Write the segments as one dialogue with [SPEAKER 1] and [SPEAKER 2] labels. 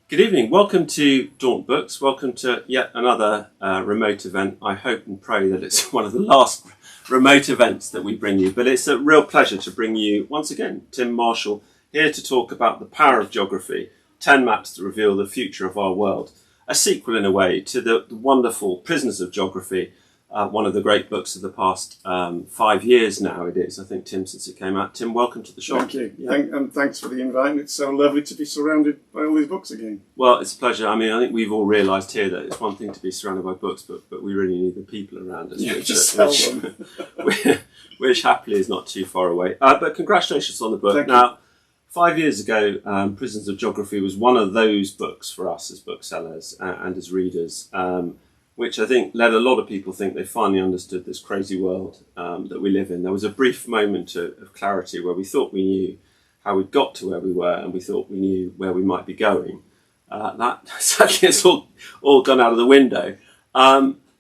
[SPEAKER 1] Good evening. Welcome to Daunt Books. Welcome to yet another remote event. I hope and pray that it's one of the last remote events that we bring you. But it's a real pleasure to bring you, once again, Tim Marshall, here to talk about the power of geography, 10 maps that reveal the future of our world. A sequel, in a way, to the wonderful Prisoners of Geography, one of the great books of the past 5 years now it is, I think, Tim, since it came out. Tim, welcome to the show.
[SPEAKER 2] Thank you. Yeah. And thanks for the invite. It's so lovely to be surrounded by all these books again.
[SPEAKER 1] Well, it's a pleasure. I mean, I think we've all realised here that it's one thing to be surrounded by books, but we really need the people around us.
[SPEAKER 2] Yeah, just sell them.
[SPEAKER 1] which happily is not too far away. But congratulations on the book.
[SPEAKER 2] Thank
[SPEAKER 1] now,
[SPEAKER 2] you.
[SPEAKER 1] 5 years ago, Prisoners of Geography was one of those books for us as booksellers and as readers, which I think led a lot of people think they finally understood this crazy world that we live in. There was a brief moment of clarity where we thought we knew how we'd got to where we were, and we thought we knew where we might be going. That sadly has all gone out of the window.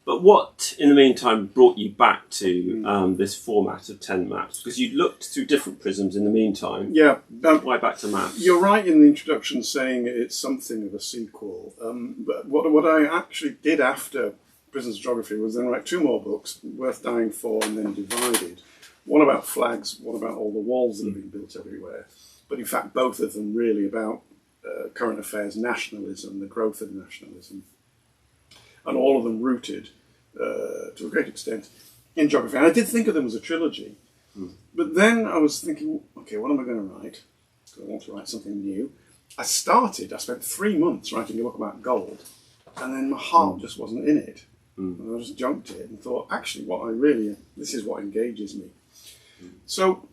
[SPEAKER 1] But what, in the meantime, brought you back to this format of 10 maps? Because you looked through different prisms in the meantime.
[SPEAKER 2] Yeah.
[SPEAKER 1] Why back to maps?
[SPEAKER 2] You're right in the introduction saying it's something of a sequel. But what I actually did after Prisoners of Geography was then write two more books, Worth Dying For and then Divided. One about flags, one about all the walls that have been built everywhere. But in fact, both of them really about current affairs, nationalism, the growth of nationalism. And all of them rooted, to a great extent, in geography. And I did think of them as a trilogy. But then I was thinking, okay, what am I going to write? Because I want to write something new. I spent 3 months writing a book about gold, and then my heart just wasn't in it. And I just junked it and thought, actually, this is what engages me. So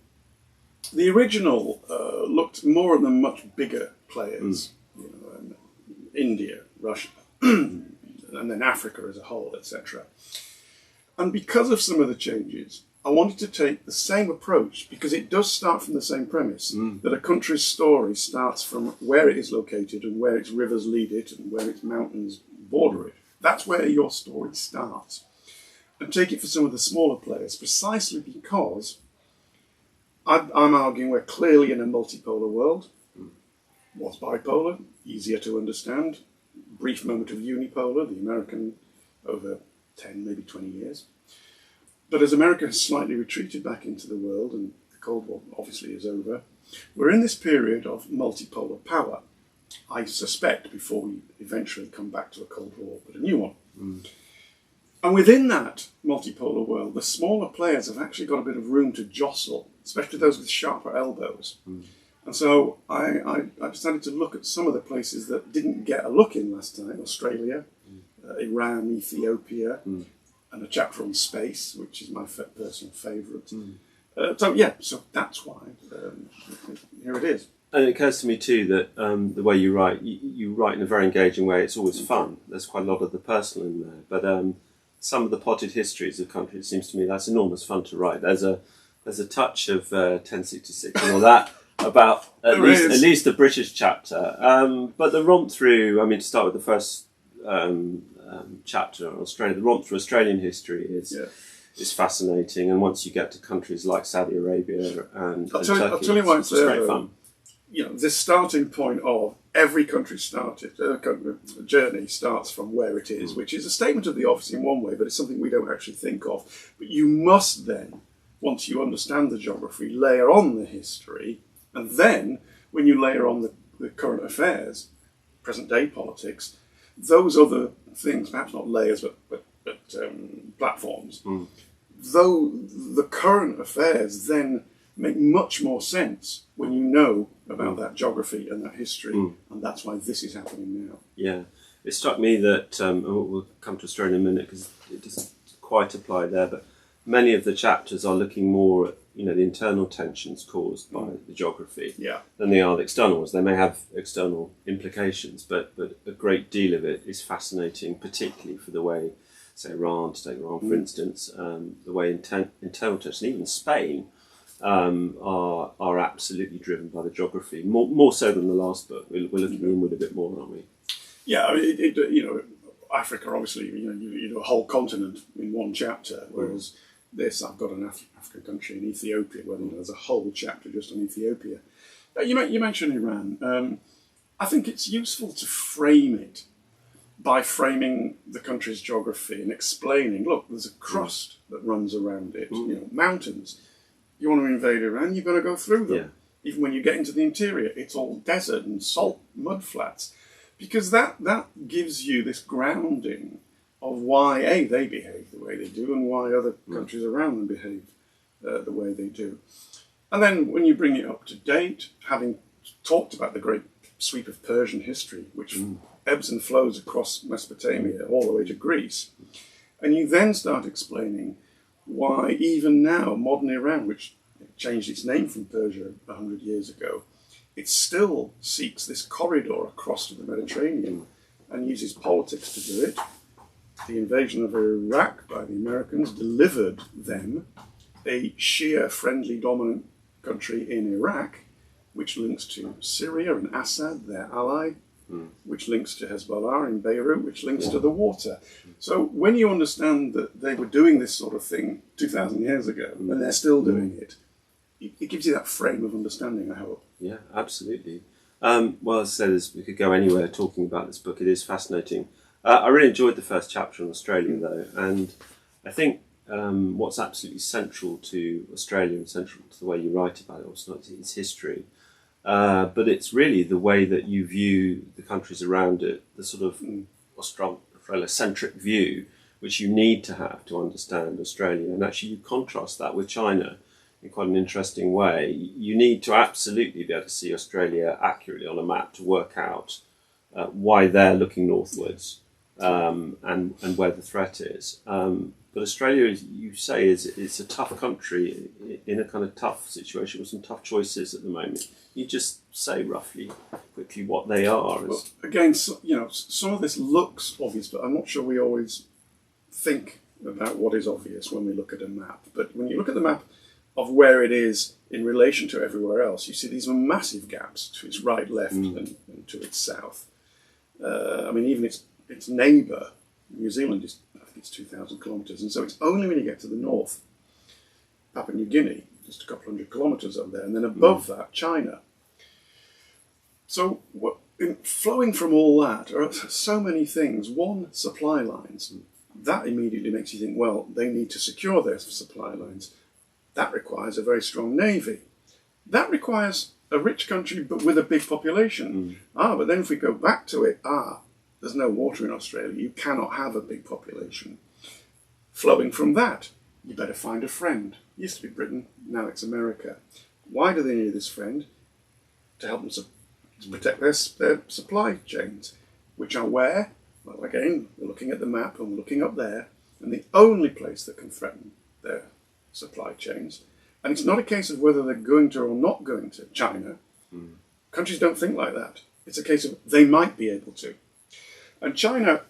[SPEAKER 2] the original looked more at the much bigger players, India, Russia, and then Africa as a whole, etc. And because of some of the changes, I wanted to take the same approach, because it does start from the same premise, that a country's story starts from where it is located and where its rivers lead it and where its mountains border it. That's where your story starts. And take it for some of the smaller players, precisely because I'm arguing we're clearly in a multipolar world. Was bipolar, easier to understand. Brief moment of unipolar, the American over 10, maybe 20 years. But as America has slightly retreated back into the world, and the Cold War obviously is over, we're in this period of multipolar power, I suspect, before we eventually come back to a Cold War, but a new one. And within that multipolar world, the smaller players have actually got a bit of room to jostle, especially those with sharper elbows. And so I decided to look at some of the places that didn't get a look in last time: Australia, Iran, Ethiopia, and a chapter on space, which is my personal favourite. So that's why here it is.
[SPEAKER 1] And it occurs to me too that the way you write in a very engaging way. It's always fun. There's quite a lot of the personal in there, but some of the potted histories of countries, it seems to me that's enormous fun to write. There's a touch of 1066 and all that. About at least the British chapter, but the romp through. I mean, to start with the first chapter on Australia, the romp through Australian history is fascinating. And once you get to countries like Saudi Arabia and Turkey,
[SPEAKER 2] I'll tell you why it's
[SPEAKER 1] great fun.
[SPEAKER 2] This starting point of every country journey starts from where it is, which is a statement of the obvious in one way, but it's something we don't actually think of. But you must then, once you understand the geography, layer on the history. And then, when you layer on the current affairs, present-day politics, those other things, perhaps not layers, but platforms, though the current affairs then make much more sense when you know about that geography and that history, and that's why this is happening now.
[SPEAKER 1] Yeah, it struck me that, and we'll come to Australia in a minute because it doesn't quite apply there, but many of the chapters are looking more at the internal tensions caused by the geography than they are the external ones. They may have external implications, but a great deal of it is fascinating, particularly for the way, say, Iran, to take Iran for instance, the way internal tensions, and even Spain, are absolutely driven by the geography, more so than the last book. We're looking inward a bit more, aren't we?
[SPEAKER 2] Yeah, Africa, obviously, you do a whole continent in one chapter, whereas this, I've got an African country in Ethiopia, where there's a whole chapter just on Ethiopia. You mentioned Iran. I think it's useful to frame it by framing the country's geography and explaining, look, there's a crust that runs around it, mountains. You want to invade Iran, you've got to go through them. Yeah. Even when you get into the interior, it's all desert and salt mud flats. Because that gives you this grounding of why, A, they behave the way they do and why other countries around them behave the way they do. And then when you bring it up to date, having talked about the great sweep of Persian history, which ebbs and flows across Mesopotamia all the way to Greece, and you then start explaining why even now, modern Iran, which changed its name from Persia 100 years ago, it still seeks this corridor across to the Mediterranean and uses politics to do it. The invasion of Iraq by the Americans delivered them a Shia-friendly dominant country in Iraq, which links to Syria and Assad, their ally, which links to Hezbollah in Beirut, which links to the water. So when you understand that they were doing this sort of thing 2,000 years ago, and they're still doing it, it gives you that frame of understanding, I hope.
[SPEAKER 1] Yeah, absolutely. Well, as I said, we could go anywhere talking about this book. It is fascinating. I really enjoyed the first chapter on Australia, though, and I think what's absolutely central to Australia and central to the way you write about it, also not its history, but it's really the way that you view the countries around it, the sort of Australocentric view, which you need to have to understand Australia. And actually you contrast that with China in quite an interesting way. You need to absolutely be able to see Australia accurately on a map to work out why they're looking northwards and where the threat is. But Australia, as you say, it's a tough country in a kind of tough situation with some tough choices at the moment. You just say roughly, quickly what they are.
[SPEAKER 2] Well, again, some of this looks obvious, but I'm not sure we always think about what is obvious when we look at a map. But when you look at the map of where it is in relation to everywhere else, you see these massive gaps to its right, left, and to its south. I mean, even its neighbour, New Zealand, is, I think it's 2,000 kilometres, and so it's only when you get to the north, Papua New Guinea, just a couple hundred kilometres up there, and then above that, China. So flowing from all that are so many things. One, supply lines. That immediately makes you think, well, they need to secure their supply lines. That requires a very strong navy. That requires a rich country, but with a big population. But then if we go back to it, there's no water in Australia. You cannot have a big population. Flowing from that, you better find a friend. It used to be Britain, now it's America. Why do they need this friend? To help them to protect their supply chains, which are where? Well, again, we're looking at the map and we're looking up there, and the only place that can threaten their supply chains, and it's not a case of whether they're going to or not going to China. Countries don't think like that. It's a case of they might be able to. And China,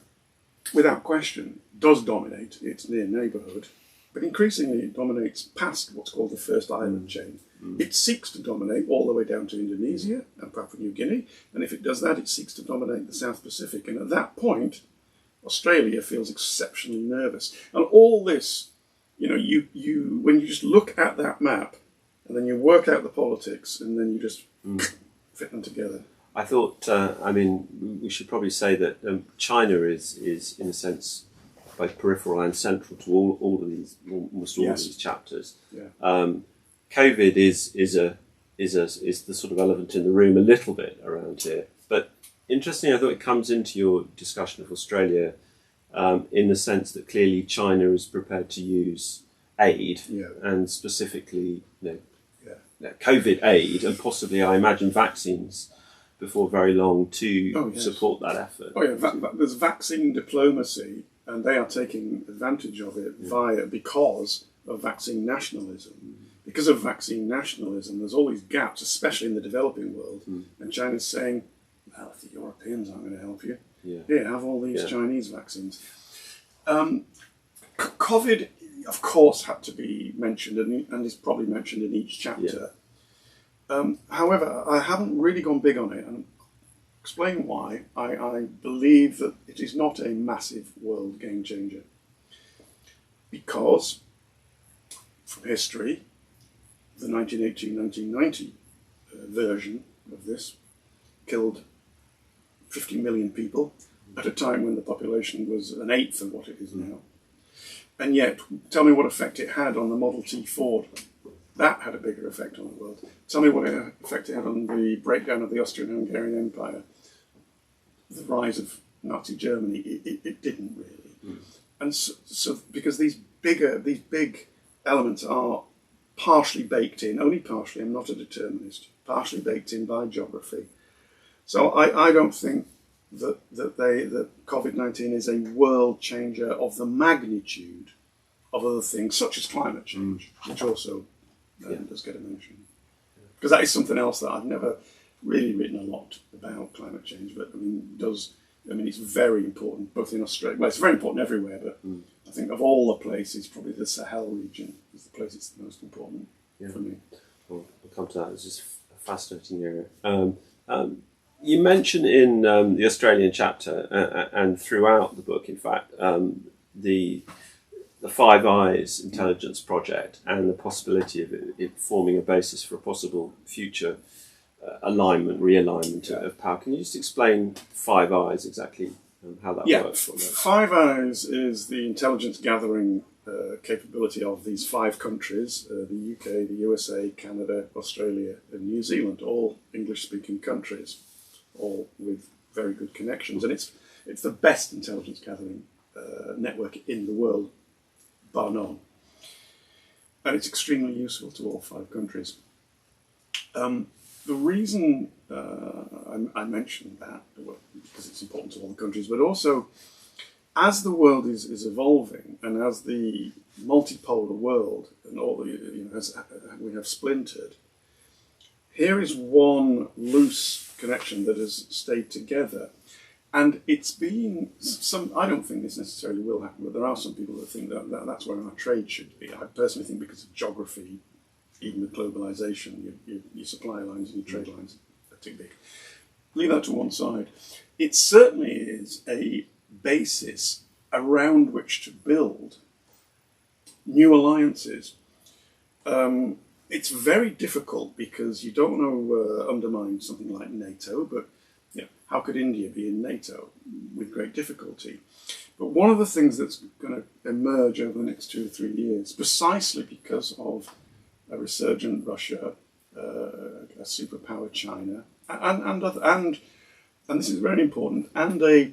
[SPEAKER 2] without question, does dominate its near neighbourhood, but increasingly it dominates past what's called the First Island chain. It seeks to dominate all the way down to Indonesia and Papua New Guinea, and if it does that, it seeks to dominate the South Pacific. And at that point, Australia feels exceptionally nervous. And all this, when you just look at that map, and then you work out the politics, and then you just fit them together.
[SPEAKER 1] I thought, we should probably say that China is in a sense both peripheral and central to almost all of these chapters.
[SPEAKER 2] Yeah.
[SPEAKER 1] COVID is the sort of elephant in the room a little bit around here. But interestingly, I thought it comes into your discussion of Australia in the sense that clearly China is prepared to use aid, and specifically COVID aid, and possibly, I imagine, vaccines before very long to support that effort.
[SPEAKER 2] There's vaccine diplomacy, and they are taking advantage of it because of vaccine nationalism. Because of vaccine nationalism, there's all these gaps, especially in the developing world, and China's saying, well, if the Europeans aren't going to help you, here, have all these Chinese vaccines. COVID, of course, had to be mentioned, and is probably mentioned in each chapter. However, I haven't really gone big on it, and explain why. I believe that it is not a massive world game changer. Because, from history, the 1918-1990 version of this killed 50 million people at a time when the population was an eighth of what it is now. And yet, tell me what effect it had on the Model T Ford. That had a bigger effect on the world. Tell me what effect it had on the breakdown of the Austrian-Hungarian Empire, the rise of Nazi Germany. It didn't really. And so because these big elements are partially baked in, only partially, I'm not a determinist, partially baked in by geography. So I don't think that COVID-19 is a world changer of the magnitude of other things, such as climate change, which also does get a mention. Because that is something else that I've never really written a lot about climate change, but it's very important, both in Australia. Well, it's very important everywhere, but I think of all the places, probably the Sahel region is the place that's the most important for me.
[SPEAKER 1] We'll come to that. It's just a fascinating area. You mention in the Australian chapter and throughout the book, in fact, the Five Eyes intelligence project and the possibility of it forming a basis for a possible future realignment of power. Can you just explain Five Eyes exactly how that works?
[SPEAKER 2] Five Eyes is the intelligence gathering capability of these 5 countries, the UK, the USA, Canada, Australia and New Zealand, all English-speaking countries, all with very good connections. And it's the best intelligence gathering network in the world, bar none. And it's extremely useful to all 5 countries. The reason I mentioned that, because it's important to all the countries, but also as the world is evolving and as the multipolar world and all as we have splintered, here is one loose connection that has stayed together. And it's being I don't think this necessarily will happen, but there are some people that think that that's where our trade should be. I personally think because of geography, even with globalization, your supply lines and your trade lines are too big. Leave that to one side. It certainly is a basis around which to build new alliances. It's very difficult because you don't want to undermine something like NATO, but how could India be in NATO? With great difficulty. But one of the things that's going to emerge over the next 2 or 3 years, precisely because of a resurgent Russia, a superpower China, and this is very important, and a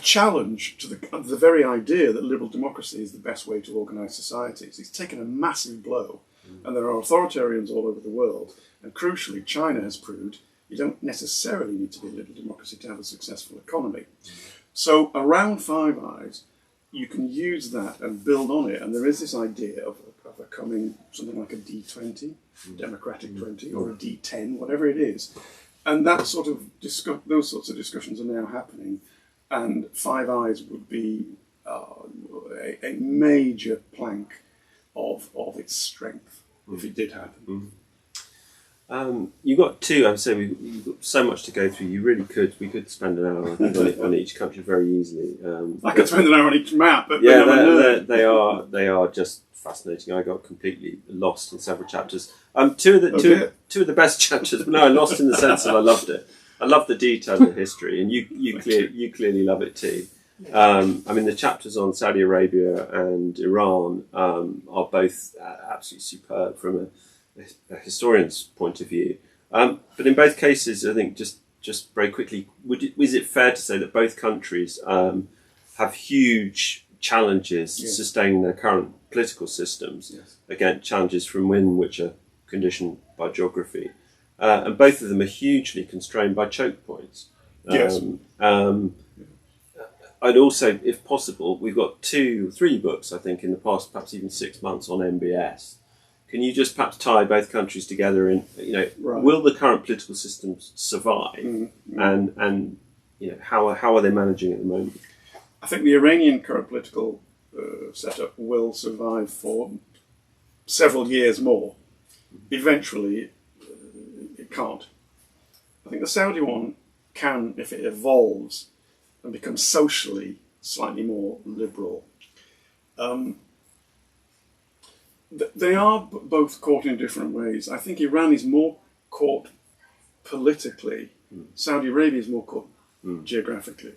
[SPEAKER 2] challenge to the very idea that liberal democracy is the best way to organise societies. It's taken a massive blow, and there are authoritarians all over the world, and crucially, China has proved you don't necessarily need to be a liberal democracy to have a successful economy. So around Five Eyes, you can use that and build on it, and there is this idea of a coming something like a D20, Democratic 20, or a D10, whatever it is. And that sort of those sorts of discussions are now happening, and Five Eyes would be a major plank of its strength if it did happen.
[SPEAKER 1] You've got 2. I would say we've got so much to go through. We could spend an hour on each country very easily.
[SPEAKER 2] I could spend an hour on each map, but
[SPEAKER 1] they are just fascinating. I got completely lost in several chapters. Two of the best chapters. No, lost in the sense that I loved it. I love the detail of the history, and you clearly love it too. The chapters on Saudi Arabia and Iran are both absolutely superb from a historian's point of view. But in both cases, I think just very quickly, is it fair to say that both countries have huge challenges sustaining their current political systems?
[SPEAKER 2] Yes. Again,
[SPEAKER 1] challenges from within which are conditioned by geography. And both of them are hugely constrained by choke points.
[SPEAKER 2] Yes.
[SPEAKER 1] I'd also, if possible, we've got 2, 3 books, I think, in the past, perhaps even 6 months on MBS. Can you just perhaps tie both countries together in, will the current political systems survive? And how are they managing at the moment?
[SPEAKER 2] I think the Iranian current political setup will survive for several years more. Eventually, it can't. I think the Saudi one can, if it evolves and becomes socially slightly more liberal. They are both caught in different ways. I think Iran is more caught politically Saudi Arabia is more caught geographically.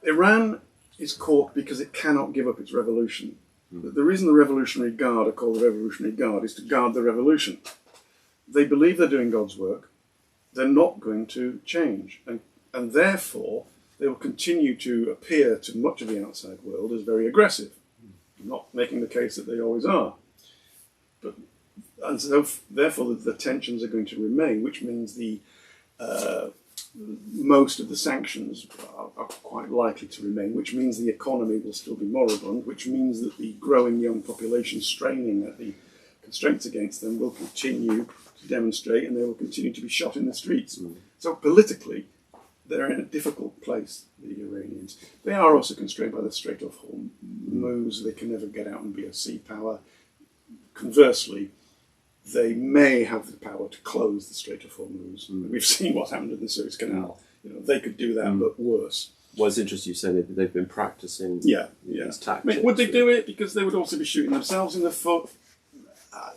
[SPEAKER 2] Iran is caught because it cannot give up its revolution. The reason the Revolutionary Guard are called the Revolutionary Guard is to guard the revolution. They believe they're doing God's work. They're not going to change. And therefore, they will continue to appear to much of the outside world as very aggressive. I'm not making the case that they always are. And so, therefore, the tensions are going to remain, which means most of the sanctions are quite likely to remain, which means the economy will still be moribund, which means that the growing young population straining at the constraints against them will continue to demonstrate, and they will continue to be shot in the streets. So politically, they're in a difficult place, the Iranians. They are also constrained by the Strait of Hormuz. They can never get out and be a sea power. Conversely, they may have the power to close the Strait of Hormuz. We've seen what happened in the Suez Canal. They could do that, but worse.
[SPEAKER 1] Well, it's interesting you say that they've been practicing these tactics.
[SPEAKER 2] Would they do it? Because they would also be shooting themselves in the foot. I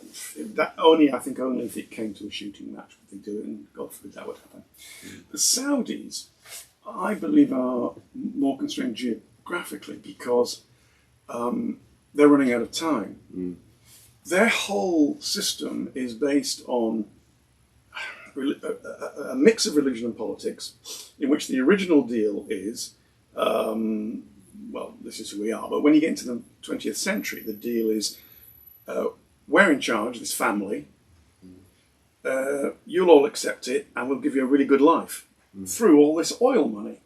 [SPEAKER 2] think only if it came to a shooting match would they do it, and God forbid that would happen. The Saudis, I believe, are more constrained geographically because they're running out of time. Their whole system is based on a mix of religion and politics, in which the original deal is, this is who we are, but when you get into the 20th century, the deal is, we're in charge, this family, you'll all accept it, and we'll give you a really good life through all this oil money.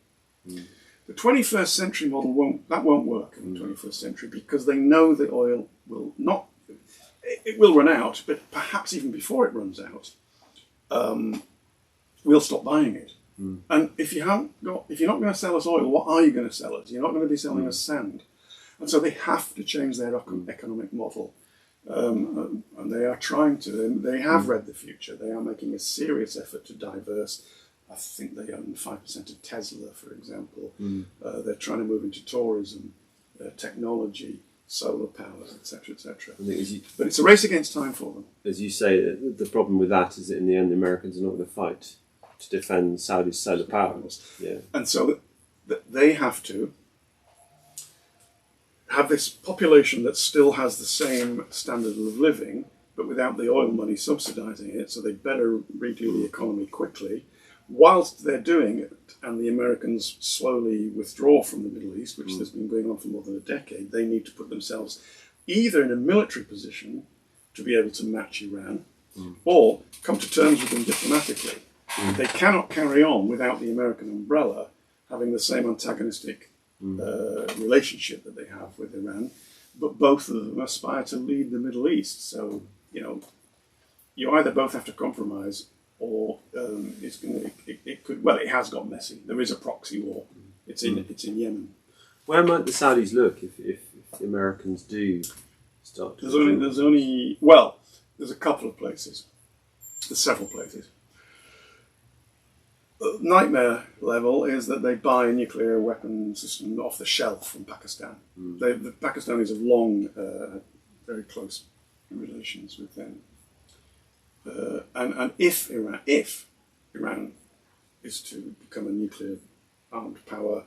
[SPEAKER 2] The 21st century model won't work in the 21st century because they know the oil will not. It will run out, but perhaps even before it runs out, we'll stop buying it. And if you're not going to sell us oil, what are you going to sell us? You're not going to be selling us sand. And so they have to change their economic model. And they are trying to. They have read the future. They are making a serious effort to diverse. I think they own 5% of Tesla, for example. They're trying to move into tourism, technology, solar power, etc., etc. But it's a race against time for them.
[SPEAKER 1] As you say, the problem with that is that in the end, the Americans are not going to fight to defend Saudi's solar power.
[SPEAKER 2] And so they have to have this population that still has the same standard of living, but without the oil money subsidising it, so they better redo the economy quickly. Whilst they're doing it, and the Americans slowly withdraw from the Middle East, which has been going on for more than a decade, they need to put themselves either in a military position to be able to match Iran, or come to terms with them diplomatically. They cannot carry on without the American umbrella having the same antagonistic relationship that they have with Iran, but both of them aspire to lead the Middle East. So, you either both have to compromise, or it has got messy. There is a proxy war. It's in Yemen.
[SPEAKER 1] Where might the Saudis look if the Americans do start to...
[SPEAKER 2] There's a couple of places. There's several places. Nightmare level is that they buy a nuclear weapon system off the shelf from Pakistan. The Pakistanis have long had very close relations with them. And if Iran is to become a nuclear armed power,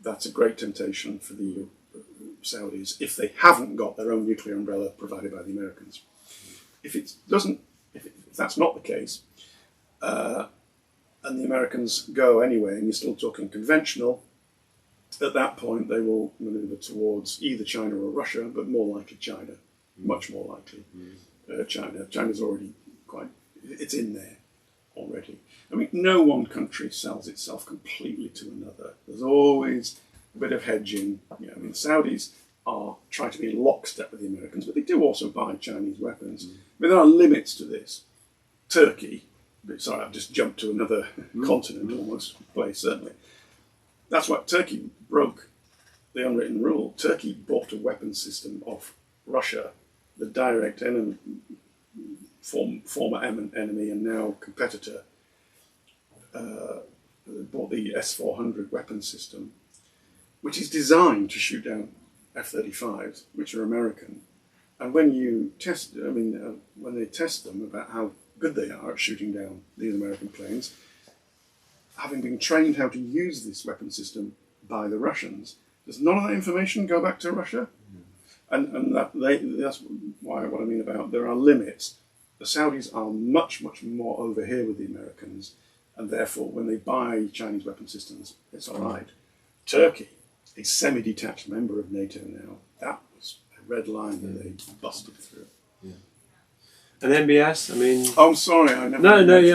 [SPEAKER 2] that's a great temptation for the Saudis if they haven't got their own nuclear umbrella provided by the Americans. If that's not the case, and the Americans go anyway, and you're still talking conventional, at that point they will maneuver towards either China or Russia, but more likely China, much more likely China. China's already it's in there already. I mean, no one country sells itself completely to another. There's always a bit of hedging. The Saudis are trying to be in lockstep with the Americans, but they do also buy Chinese weapons. I mean, there are limits to this. Turkey, sorry, I've just jumped to another continent almost, place, certainly. That's why Turkey broke the unwritten rule. Turkey bought a weapons system off Russia, the direct enemy, former enemy and now competitor, bought the S-400 weapons system, which is designed to shoot down F-35s, which are American. And when you test, when they test them about how good they are at shooting down these American planes, having been trained how to use this weapon system by the Russians, does none of that information go back to Russia? And that's why what I mean about there are limits. The Saudis are much, much more over here with the Americans, and therefore when they buy Chinese weapon systems, it's all right. Turkey, a semi-detached member of NATO now, that was a red line that they busted through.
[SPEAKER 1] Yeah. And MBS, I mean...
[SPEAKER 2] Oh, I'm sorry, I never...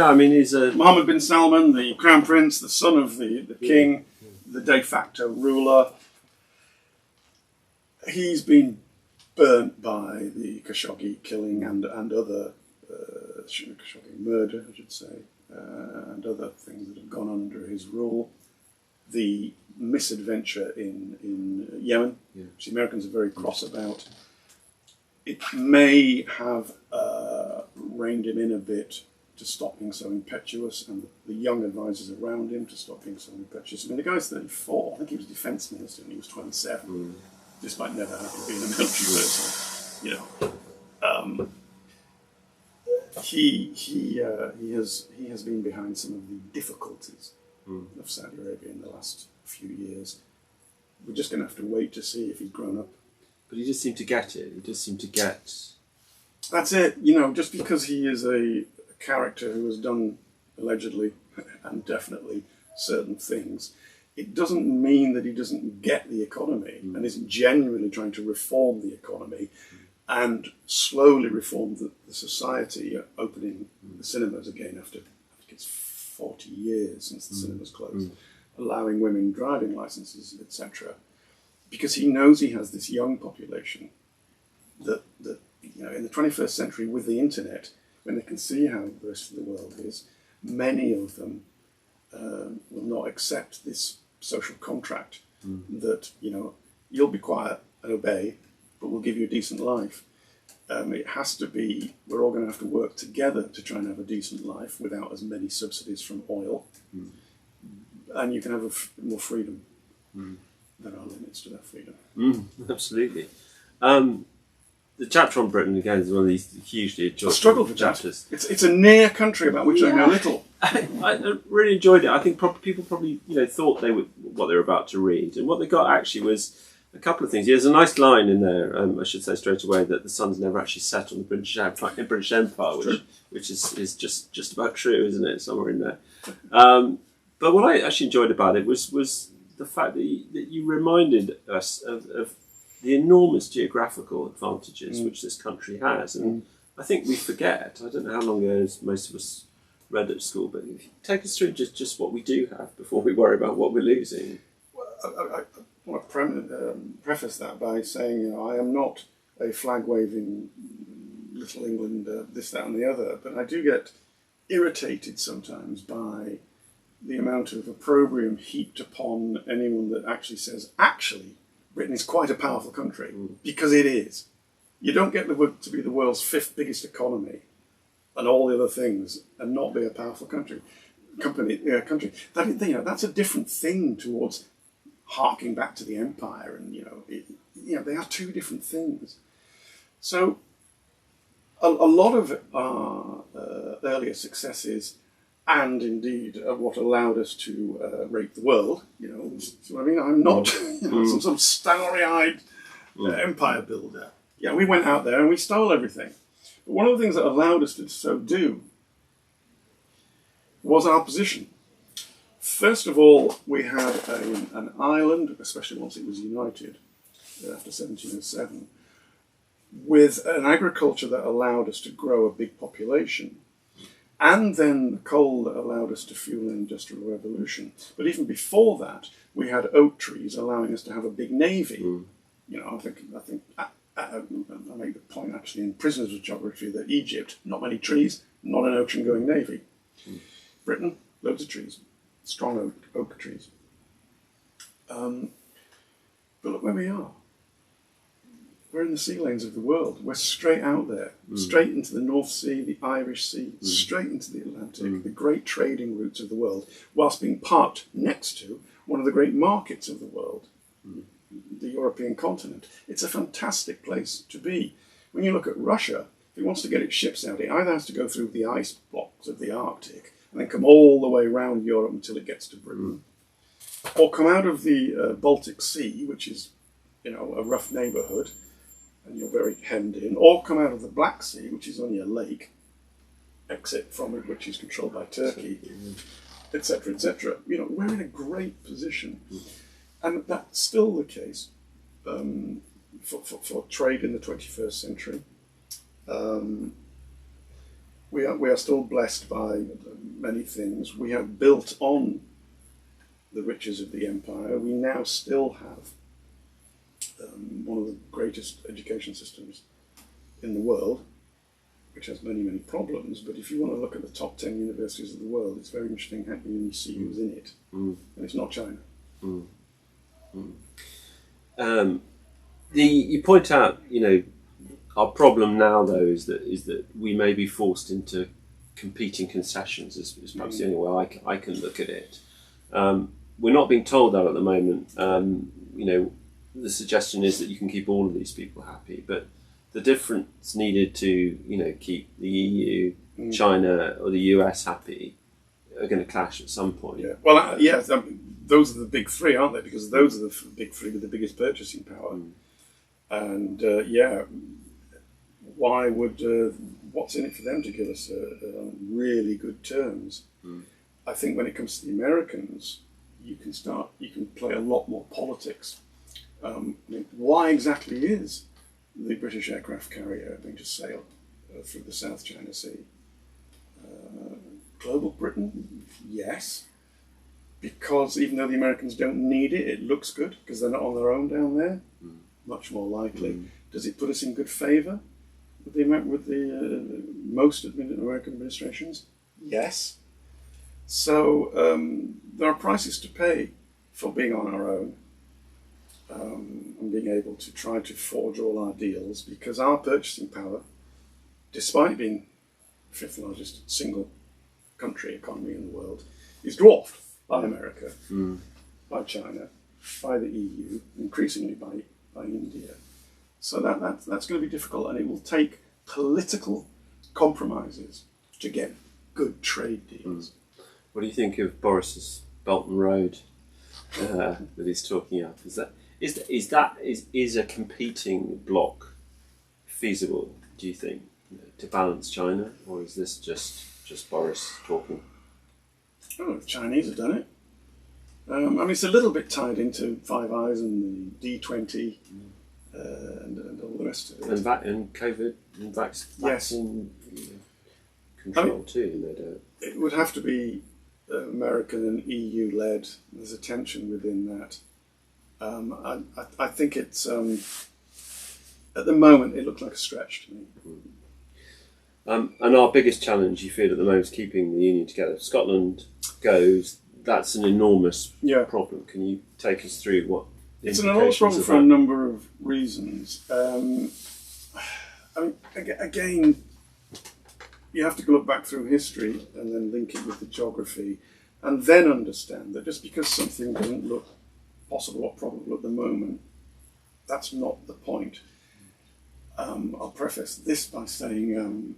[SPEAKER 1] I mean, he's a...
[SPEAKER 2] Mohammed bin Salman, the Crown Prince, the son of the king, the de facto ruler. He's been burnt by the Khashoggi killing and other... Khashoggi murder, I should say, and other things that have gone under his rule. The misadventure in Yemen, which the Americans are very cross about. It may have reined him in a bit to stop being so impetuous, and the young advisors around him to stop being so impetuous. I mean, the guy's 34. I think he was defence minister and he was 27, despite never having been a military person. You know, he has been behind some of the difficulties of Saudi Arabia in the last few years. We're just going to have to wait to see if he's grown up.
[SPEAKER 1] But he just seemed to get it. He just seemed to get...
[SPEAKER 2] That's it. You know, just because he is a character who has done, allegedly and definitely, certain things, it doesn't mean that he doesn't get the economy and isn't genuinely trying to reform the economy and slowly reform the society, opening the cinemas again after, I think it's 40 years since the cinemas closed, allowing women driving licenses, etc. Because he knows he has this young population that you know, in the 21st century with the internet, when they can see how the rest of the world is, many of them will not accept this social contract that, you know, you'll be quiet and obey, but we'll give you a decent life. It has to be, we're all going to have to work together to try and have a decent life without as many subsidies from oil. And you can have more freedom. There are limits to that freedom.
[SPEAKER 1] Absolutely. The chapter on Britain, again, is one of these hugely enjoyable
[SPEAKER 2] struggle for
[SPEAKER 1] chapters.
[SPEAKER 2] It's a near country about which I know little.
[SPEAKER 1] I really enjoyed it. I think people probably thought what they were about to read, and what they got actually was a couple of things. There's a nice line in there. I should say straight away that the sun's never actually set on the British Empire, which is just about true, isn't it? Somewhere in there. But what I actually enjoyed about it was the fact that you reminded us of the enormous geographical advantages which this country has, and I think we forget. I don't know how long ago most of us read at school, but if you take us through just what we do have before we worry about what we're losing.
[SPEAKER 2] Well, I want to preface that by saying, I am not a flag-waving Little England, this, that, and the other, but I do get irritated sometimes by the amount of opprobrium heaped upon anyone that actually says, Britain is quite a powerful country, because it is. You don't get to be the world's 5th biggest economy and all the other things and not be a powerful country. That's a different thing towards harking back to the empire, and they are two different things. So a lot of our earlier successes, and indeed what allowed us to rape the world, see what I mean? I'm not some sort of starry-eyed empire builder. Yeah, we went out there and we stole everything. But one of the things that allowed us to so do was our position. First of all, we had an island, especially once it was united after 1707, with an agriculture that allowed us to grow a big population. And then the coal that allowed us to fuel an industrial revolution. But even before that, we had oak trees allowing us to have a big navy. I think I make the point actually in Prisoners of Geography that Egypt, not many trees, not an ocean-going navy. Britain, loads of trees, strong oak trees. But look where we are. We're in the sea lanes of the world. We're straight out there, straight into the North Sea, the Irish Sea, straight into the Atlantic, the great trading routes of the world, whilst being parked next to one of the great markets of the world, the European continent. It's a fantastic place to be. When you look at Russia, if it wants to get its ships out, it either has to go through the ice blocks of the Arctic and then come all the way around Europe until it gets to Britain. Or come out of the Baltic Sea, which is, a rough neighbourhood, and you're very hemmed in, or come out of the Black Sea, which is only a lake, exit from it, which is controlled by Turkey, etc., etc. We're in a great position. And that's still the case for trade in the 21st century. We are still blessed by many things. We have built on the riches of the empire. We now still have one of the greatest education systems in the world, which has many, many problems. But if you want to look at the top 10 universities of the world, it's very interesting how you see who's in it. And it's not China.
[SPEAKER 1] You point out, our problem now though is that we may be forced into competing concessions. Is perhaps the only way I can look at it. We're not being told that at the moment. The suggestion is that you can keep all of these people happy, but the difference needed to keep the EU, China, or the US happy are going to clash at some point. Yeah.
[SPEAKER 2] Well, those are the big three, aren't they? Because those are the big three with the biggest purchasing power. And why would what's in it for them to give us really good terms? I think when it comes to the Americans, you can play a lot more politics. Why exactly is the British aircraft carrier going to sail through the South China Sea? Global Britain, yes, because even though the Americans don't need it, it looks good because they're not on their own down there. Much more likely. Does it put us in good favour with the most American administrations? Yes. So there are prices to pay for being on our own and being able to try to forge all our deals, because our purchasing power, despite being the fifth largest single country economy in the world, is dwarfed by America, by China, by the EU, increasingly by India. So that's going to be difficult, and it will take political compromises to get good trade deals.
[SPEAKER 1] What do you think of Boris's Belt and Road that he's talking up? Is a competing bloc feasible, do you think, to balance China, or is this just Boris talking?
[SPEAKER 2] Oh, the Chinese have done it. It's a little bit tied into Five Eyes and the D20 and all the rest of it.
[SPEAKER 1] And COVID and vaccine control too, no doubt.
[SPEAKER 2] It would have to be American and EU led. There's a tension within that. I think it's at the moment it looks like a stretch to me.
[SPEAKER 1] And our biggest challenge, you feel, at the moment is keeping the union together. If Scotland goes, that's an enormous problem. Can you take us through what the
[SPEAKER 2] It's an enormous problem for a number of reasons. Again, you have to look back through history and then link it with the geography, and then understand that just because something doesn't look possible or probable at the moment, that's not the point. I'll preface this by saying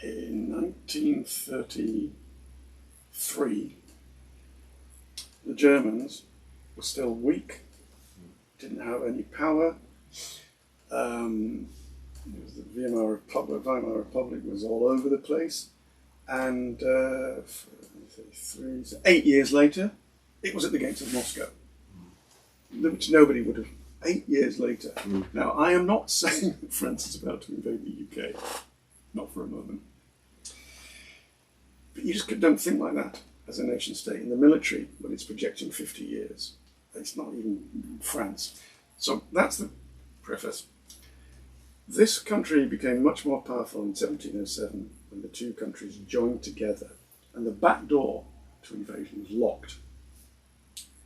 [SPEAKER 2] in 1933, the Germans were still weak, didn't have any power. The Weimar Republic was all over the place, and 8 years later, it was at the gates of Moscow, which nobody would have. 8 years later. Now, I am not saying that France is about to invade the UK, not for a moment. But you just don't think like that as a nation state in the military when it's projecting 50 years. It's not even France. So that's the preface. This country became much more powerful in 1707 when the two countries joined together, and the back door to invasion was locked.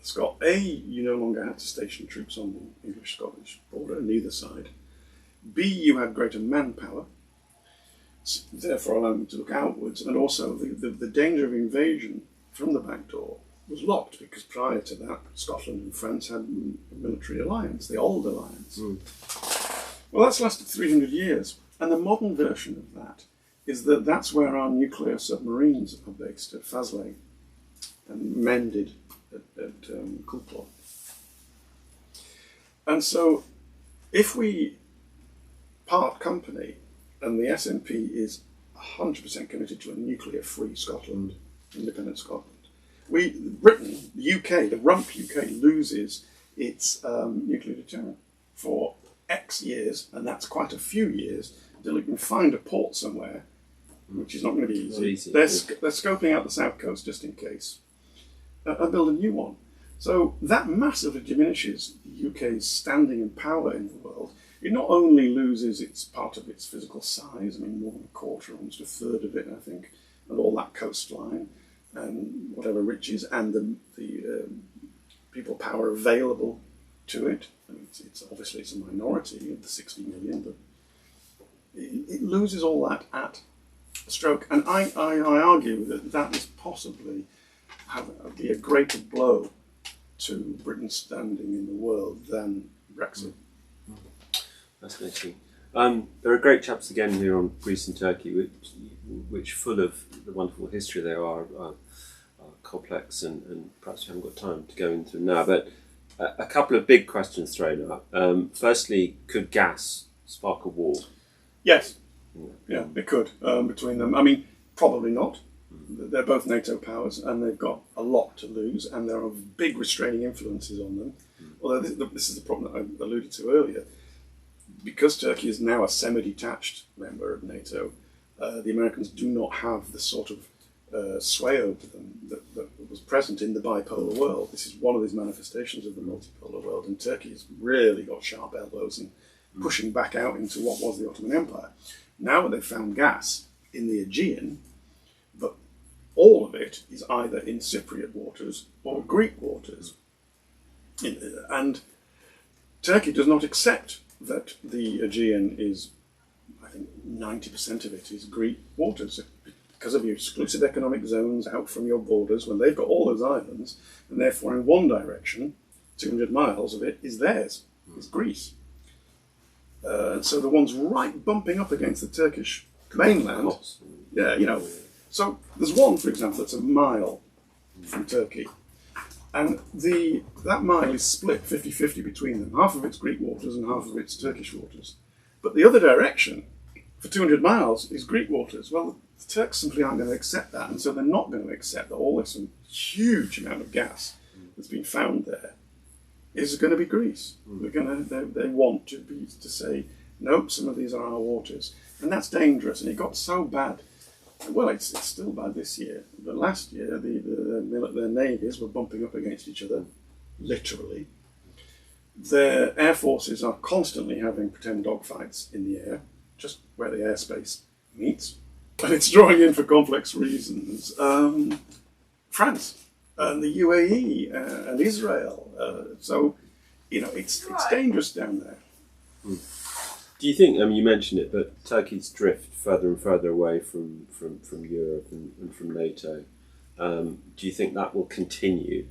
[SPEAKER 2] You no longer had to station troops on the English-Scottish border on either side. B, you had greater manpower, therefore allowing them to look outwards, and also the danger of invasion from the back door was locked, because prior to that, Scotland and France had a military alliance, the old alliance. Well, that's lasted 300 years, and the modern version of that is that that's where our nuclear submarines are based, at Faslane, and mended at Kulplo. And so if we part company and the SNP is 100% committed to a nuclear-free Scotland, independent Scotland, Britain, the UK, the rump UK, loses its nuclear deterrent for X years, and that's quite a few years, until it can find a port somewhere, which is not going to be easy. They're scoping out the south coast just in case, and build a new one. So that massively diminishes the UK's standing and power in the world. It not only loses its part of its physical size, I mean more than a quarter, almost a third of it, I think, and all that coastline, and whatever riches, and the people power available to it. I mean, it's obviously it's a minority of the 60 million, but it loses all that at a stroke. And I argue that is possibly be a greater blow to Britain's standing in the world than Brexit.
[SPEAKER 1] Fascinating. There are great chapters again here on Greece and Turkey, which full of the wonderful history they are complex, and perhaps we haven't got time to go into now. But a couple of big questions thrown up. Firstly, could gas spark a war?
[SPEAKER 2] Yes. Yeah, it could between them. I mean, probably not. They're both NATO powers, and they've got a lot to lose, and there are big restraining influences on them. Although this is the problem that I alluded to earlier. Because Turkey is now a semi-detached member of NATO, the Americans do not have the sort of sway over them that was present in the bipolar world. This is one of these manifestations of the multipolar world, and Turkey has really got sharp elbows and pushing back out into what was the Ottoman Empire. Now they've found gas in the Aegean, but all of it is either in Cypriot waters or Greek waters. And Turkey does not accept that the Aegean is, I think 90% of it is Greek waters, because of your exclusive economic zones out from your borders, when they've got all those islands, and therefore in one direction, 200 miles of it is theirs, it's Greece. And so the ones right bumping up against the Turkish mainland, so there's one, for example, that's a mile from Turkey, and that mile is split 50-50 between them. Half of it's Greek waters and half of it's Turkish waters. But the other direction, for 200 miles, is Greek waters. Well, the Turks simply aren't going to accept that, and so they're not going to accept that all this huge amount of gas that's been found there is going to be Greece. They want to say, nope, some of these are our waters. And that's dangerous, and it got so bad. Well, it's still bad this year, but last year their navies were bumping up against each other, literally. Their air forces are constantly having pretend dogfights in the air, just where the airspace meets, and it's drawing in for complex reasons. France and the UAE and Israel, so it's dangerous down there.
[SPEAKER 1] Do you think, you mentioned it, but Turkey's drift further and further away from Europe and from NATO, do you think that will continue?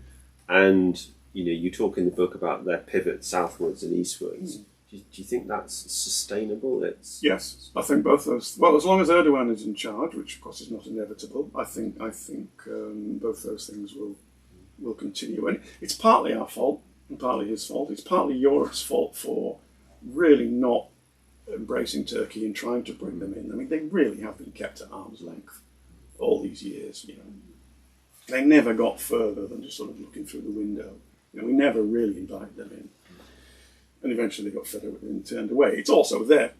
[SPEAKER 1] And, you talk in the book about their pivot southwards and eastwards. Do you think that's sustainable?
[SPEAKER 2] Yes, I think both those. Well, as long as Erdogan is in charge, which of course is not inevitable, I think both those things will continue. And it's partly our fault and partly his fault. It's partly Europe's fault for really not embracing Turkey and trying to bring them in. I mean, they really have been kept at arm's length all these years. They never got further than just sort of looking through the window. We never really invited them in. And eventually they got fed up with it and turned away. It's also their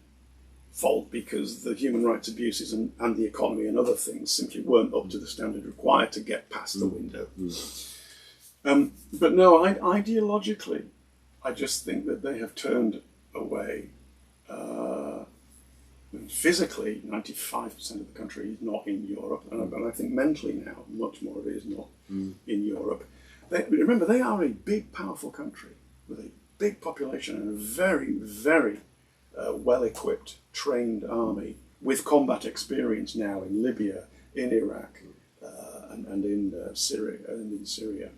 [SPEAKER 2] fault because the human rights abuses and the economy and other things simply weren't up to the standard required to get past the window. But no, ideologically, I just think that they have turned away. Physically, 95% of the country is not in Europe, and I think mentally now, much more of it is not in Europe. Remember, they are a big, powerful country with a big population and a very, very well-equipped, trained army with combat experience now in Libya, in Iraq, and in Syria.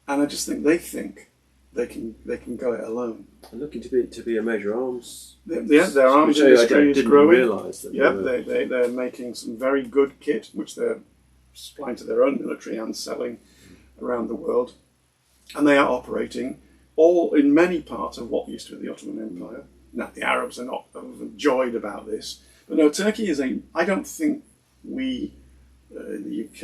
[SPEAKER 2] And I just think they think they can go it alone.
[SPEAKER 1] And looking to be a major arms.
[SPEAKER 2] Their arms industry is growing.
[SPEAKER 1] Realise that.
[SPEAKER 2] Yeah, they're making some very good kit, which they're supplying to their own military and selling around the world. And they are operating all in many parts of what used to be the Ottoman Empire. Now, the Arabs are not overjoyed about this. But no, Turkey is I don't think we, in the UK,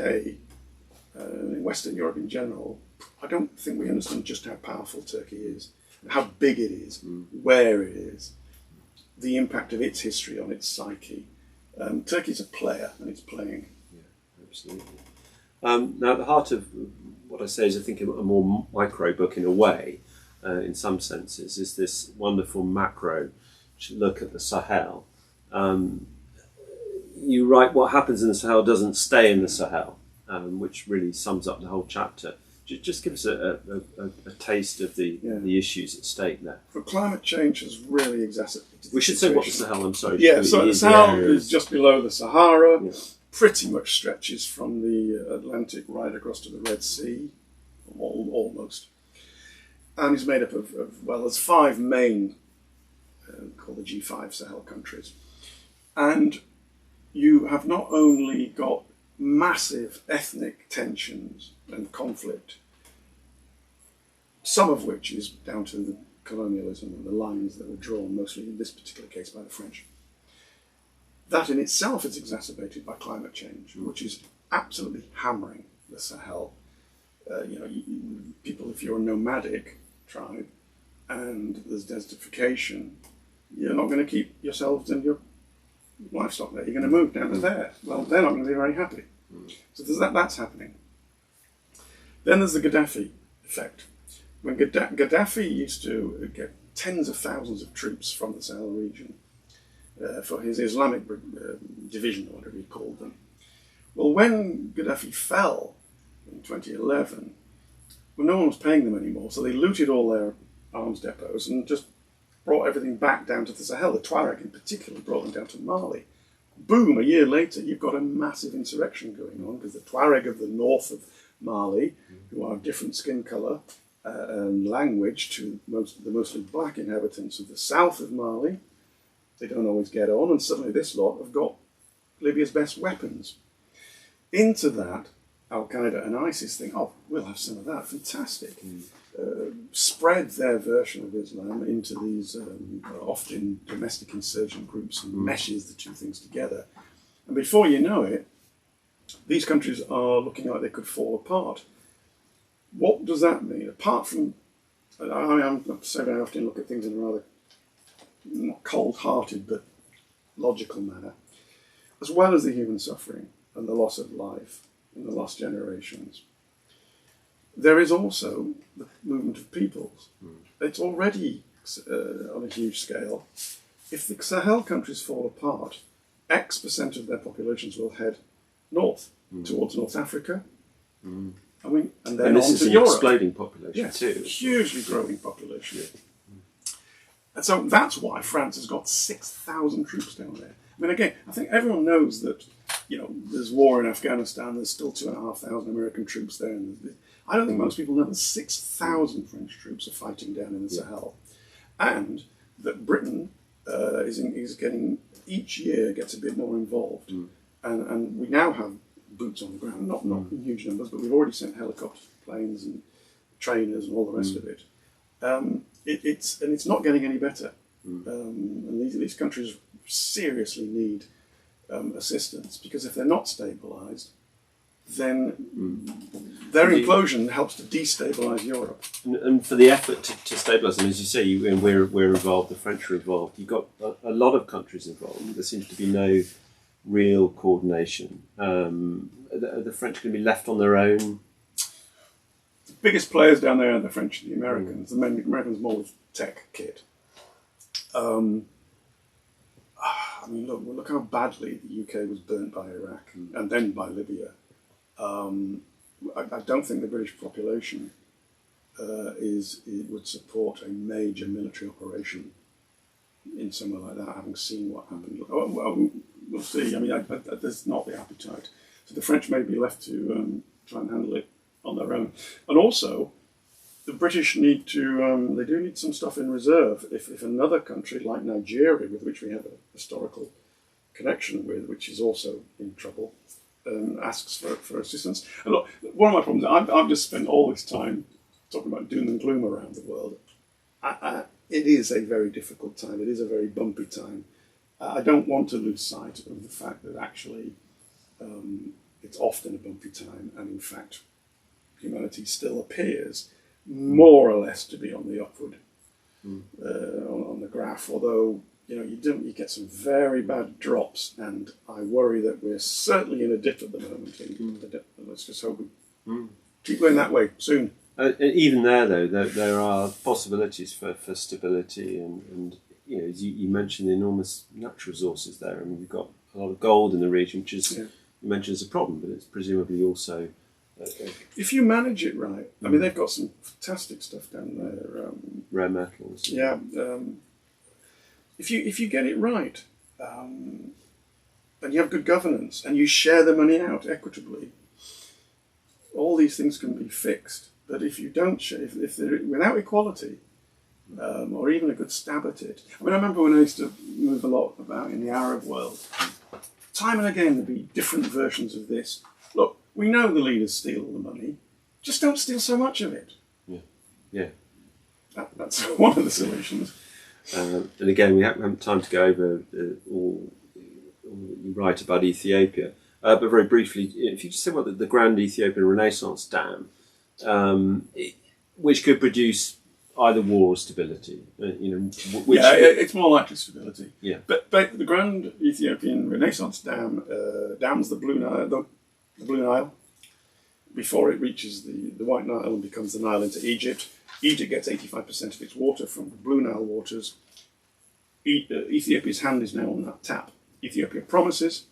[SPEAKER 2] in Western Europe in general, I don't think we understand just how powerful Turkey is, how big it is, where it is, the impact of its history on its psyche. Turkey's a player, and it's playing.
[SPEAKER 1] Yeah, absolutely. Now, at the heart of what I say is, I think, a more micro book in a way, in some senses, is this wonderful macro look at the Sahel. You write what happens in the Sahel doesn't stay in the Sahel, which really sums up the whole chapter. Just give us a taste of the issues at stake there.
[SPEAKER 2] But climate change has really exacerbated.
[SPEAKER 1] We should say what the Sahel. I'm sorry.
[SPEAKER 2] Yeah, so the Sahel is just below the Sahara.
[SPEAKER 1] Yeah.
[SPEAKER 2] Pretty much stretches from the Atlantic right across to the Red Sea, almost. And is made up of there's 5 main, called the G5 Sahel countries. And you have not only got massive ethnic tensions and conflict, some of which is down to the colonialism and the lines that were drawn, mostly in this particular case by the French. That in itself is exacerbated by climate change, which is absolutely hammering the Sahel. People, if you're a nomadic tribe and there's desertification, you're not going to keep yourselves and your livestock there. You're going to move down to there. Well, they're not going to be very happy. So that's happening. Then there's the Gaddafi effect. When Gaddafi used to get tens of thousands of troops from the Sahel region for his Islamic division, or whatever he called them. Well, when Gaddafi fell in 2011, well, no one was paying them anymore, so they looted all their arms depots and just brought everything back down to the Sahel. The Tuareg in particular brought them down to Mali. Boom, a year later, you've got a massive insurrection going on because the Tuareg of the north of Mali, who are different skin colour and language to the mostly black inhabitants of the south of Mali, they don't always get on, and suddenly this lot have got Libya's best weapons. Into that, Al-Qaeda and ISIS think, oh, we'll have some of that, fantastic. Spread their version of Islam into these often domestic insurgent groups and meshes the two things together. And before you know it, these countries are looking like they could fall apart. What does that mean? Apart from, I'm not saying I often look at things in a rather not cold-hearted but logical manner, as well as the human suffering and the loss of life in the lost generations. There is also the movement of peoples. It's already on a huge scale. If the Sahel countries fall apart, X% of their populations will head north towards North Africa. I mean, and then
[SPEAKER 1] this
[SPEAKER 2] on
[SPEAKER 1] is
[SPEAKER 2] to
[SPEAKER 1] an
[SPEAKER 2] Europe.
[SPEAKER 1] exploding population too.
[SPEAKER 2] Hugely growing population. And so that's why France has got 6,000 troops down there. I mean, again, I think everyone knows that, there's war in Afghanistan, there's still 2,500 American troops there. And I don't think most people know that 6,000 French troops are fighting down in the Sahel. And that Britain is getting, each year gets a bit more involved. And we now have boots on the ground, not in huge numbers, but we've already sent helicopters, planes and trainers and all the rest of it. It's not getting any better. And these countries seriously need assistance, because if they're not stabilised, then their implosion helps to destabilise Europe.
[SPEAKER 1] And for the effort to stabilise them, as you say, we're involved, the French are involved, you've got a lot of countries involved. There seems to be no real coordination. Are the French going to be left on their own?
[SPEAKER 2] The biggest players down there are the French and the Americans. The Americans more with tech kit. I mean, look how badly the UK was burnt by Iraq and then by Libya. I don't think the British population would support a major military operation in somewhere like that, having seen what happened. We'll see. I mean, there's not the appetite. So the French may be left to try and handle it on their own. And also, the British need to, they do need some stuff in reserve. If another country like Nigeria, with which we have a historical connection with, which is also in trouble, asks for assistance. And look, one of my problems, I've just spent all this time talking about doom and gloom around the world. It is a very difficult time. It is a very bumpy time. I don't want to lose sight of the fact that actually it's often a bumpy time, and in fact, humanity still appears more or less to be on the upward on the graph. Although you get some very bad drops, and I worry that we're certainly in a dip at the moment. Let's just hope we keep going that way soon.
[SPEAKER 1] Even there, though, there are possibilities for stability, and as you mentioned, the enormous natural resources there. I mean, you've got a lot of gold in the region, which is you mentioned as a problem, but it's presumably also
[SPEAKER 2] if you manage it right. I mean, they've got some fantastic stuff down there.
[SPEAKER 1] Rare metals.
[SPEAKER 2] Yeah. If you get it right, and you have good governance, and you share the money out equitably, all these things can be fixed. But if you don't share, if they're without equality, or even a good stab at it. I mean, I remember when I used to move a lot about in the Arab world. Time and again, there'd be different versions of this. Look, we know the leaders steal all the money. Just don't steal so much of it.
[SPEAKER 1] Yeah.
[SPEAKER 2] That's one of the solutions.
[SPEAKER 1] And again, we haven't time to go over all you write about Ethiopia. But very briefly, if you just say about the Grand Ethiopian Renaissance Dam, which could produce either war or stability,
[SPEAKER 2] it's more likely stability.
[SPEAKER 1] Yeah,
[SPEAKER 2] but the Grand Ethiopian Renaissance Dam dams the Blue Nile before it reaches the White Nile and becomes the Nile into Egypt. Egypt gets 85% of its water from the Blue Nile waters. Ethiopia's hand is now on that tap. Ethiopia promises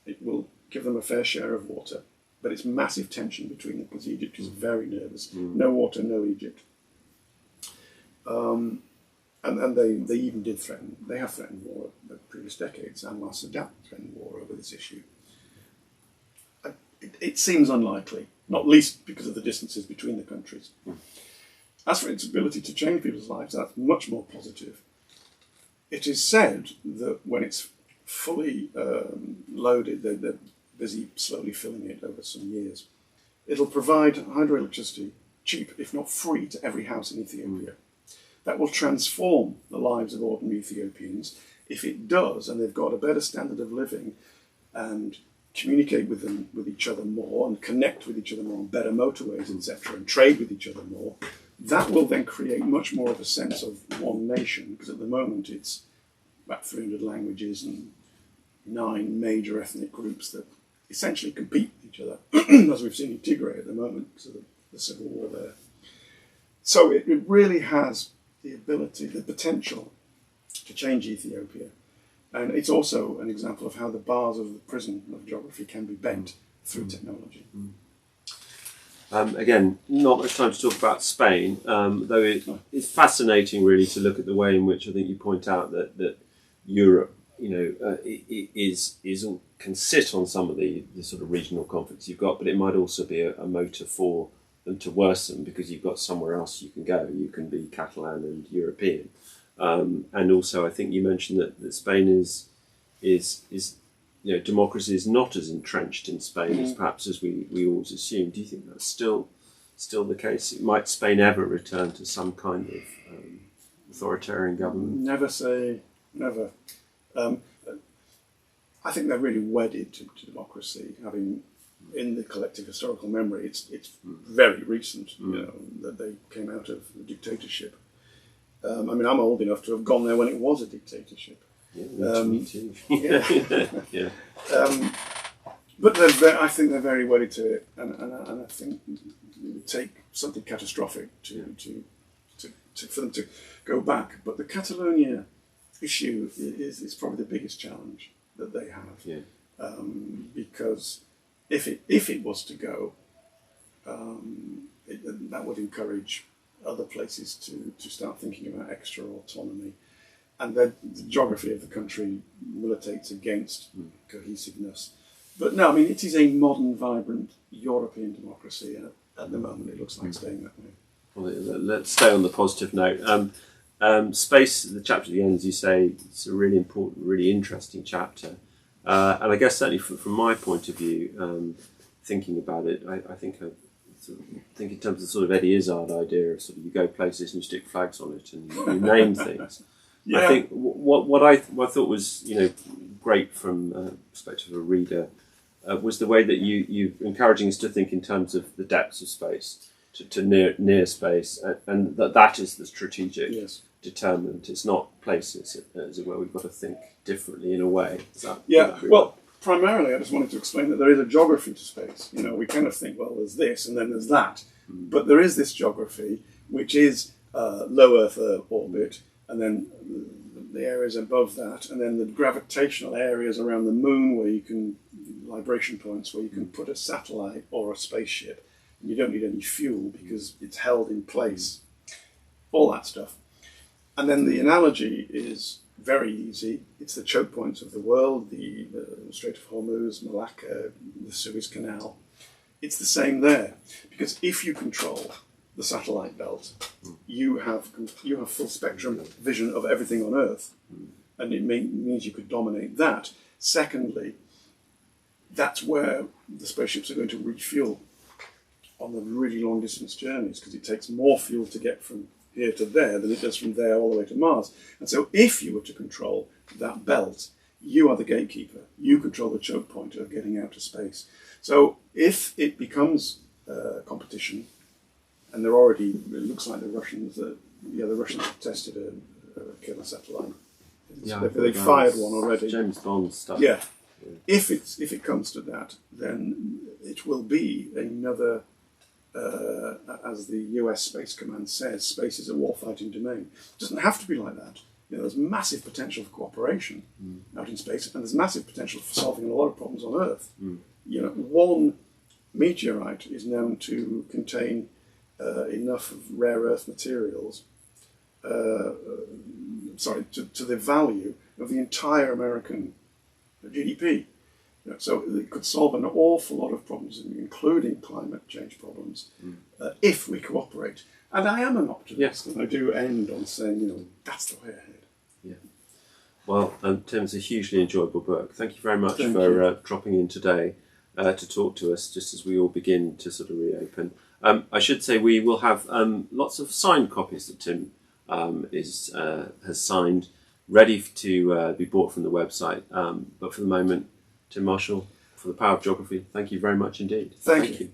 [SPEAKER 2] it will give them a fair share of water, but it's massive tension between them because Egypt is very nervous. No water, no Egypt. And they even did threaten. They have threatened war in the previous decades. Anwar Sadat threatened war over this issue. It seems unlikely, not least because of the distances between the countries. As for its ability to change people's lives, that's much more positive. It is said that when it's fully loaded, they're busy slowly filling it over some years. It'll provide hydroelectricity, cheap, if not free, to every house in Ethiopia. That will transform the lives of ordinary Ethiopians. If it does, and they've got a better standard of living and communicate with each other more and connect with each other more on better motorways, etc., and trade with each other more, that will then create much more of a sense of one nation, because at the moment it's about 300 languages and 9 major ethnic groups that essentially compete with each other, as we've seen in Tigray at the moment because of the civil war there. So it really has the ability, the potential to change Ethiopia. And it's also an example of how the bars of the prison of geography can be bent through technology.
[SPEAKER 1] Again, not much time to talk about Spain, though it's fascinating really to look at the way in which I think you point out that Europe, can sit on some of the sort of regional conflicts you've got, but it might also be a motor for them to worsen because you've got somewhere else you can go. You can be Catalan and European. And also, I think you mentioned that Spain is democracy is not as entrenched in Spain as perhaps as we always assume. Do you think that's still the case? Might Spain ever return to some kind of authoritarian government?
[SPEAKER 2] Never say never. I think they're really wedded to democracy. Having in the collective historical memory, it's very recent, that they came out of the dictatorship. I mean, I'm old enough to have gone there when it was a dictatorship.
[SPEAKER 1] Yeah, me too.
[SPEAKER 2] Yeah. But I think they're very wedded to it, and I think it would take something catastrophic for them to go back. But the Catalonia issue is probably the biggest challenge that they have, because if it was to go, that would encourage other places to start thinking about extra autonomy. And the geography of the country militates against cohesiveness. But no, I mean, it is a modern, vibrant European democracy, and at the moment it looks like staying that way.
[SPEAKER 1] Well, let's stay on the positive note. Space, the chapter at the end, as you say, it's a really important, really interesting chapter. And I guess certainly from my point of view, thinking about it, I think think in terms of sort of Eddie Izzard idea of sort of you go places and you stick flags on it and you name things. Yeah. I think what I thought was great from the perspective of a reader was the way that you encouraging us to think in terms of the depths of space to near space, and that is the strategic determinant. It's not places, as it were. We've got to think differently in a way.
[SPEAKER 2] Well, primarily, I just wanted to explain that there is a geography to space. We kind of think, well, there's this and then there's that. But there is this geography, which is low Earth orbit, and then the areas above that, and then the gravitational areas around the moon where you can, libration points where you can put a satellite or a spaceship. And you don't need any fuel because it's held in place. All that stuff. And then the analogy is very easy. It's the choke points of the world, the Strait of Hormuz, Malacca, the Suez Canal. It's the same there. Because if you control the satellite belt, you have full spectrum vision of everything on Earth. And it means you could dominate that. Secondly, that's where the spaceships are going to refuel on the really long distance journeys, because it takes more fuel to get from here to there than it does from there all the way to Mars. And so if you were to control that belt, you are the gatekeeper. You control the choke point of getting out to space. So if it becomes competition, and it looks like the Russians tested a killer satellite. They fired one already.
[SPEAKER 1] James Bond stuff.
[SPEAKER 2] Yeah. If it comes to that, then it will be another, as the US Space Command says, space is a warfighting domain. It doesn't have to be like that. There's massive potential for cooperation out in space, and there's massive potential for solving a lot of problems on Earth. One meteorite is known to contain enough of rare earth materials, to the value of the entire American GDP. So it could solve an awful lot of problems, including climate change problems, if we cooperate. And I am an optimist, and I do end on saying, that's the way ahead.
[SPEAKER 1] Yeah. Well, Tim, it's a hugely enjoyable book. Thank you very much for dropping in today to talk to us, just as we all begin to sort of reopen. I should say we will have lots of signed copies that Tim has signed, ready to be bought from the website. But for the moment, Tim Marshall, for the Power of Geography, thank you very much indeed.
[SPEAKER 2] Thank you.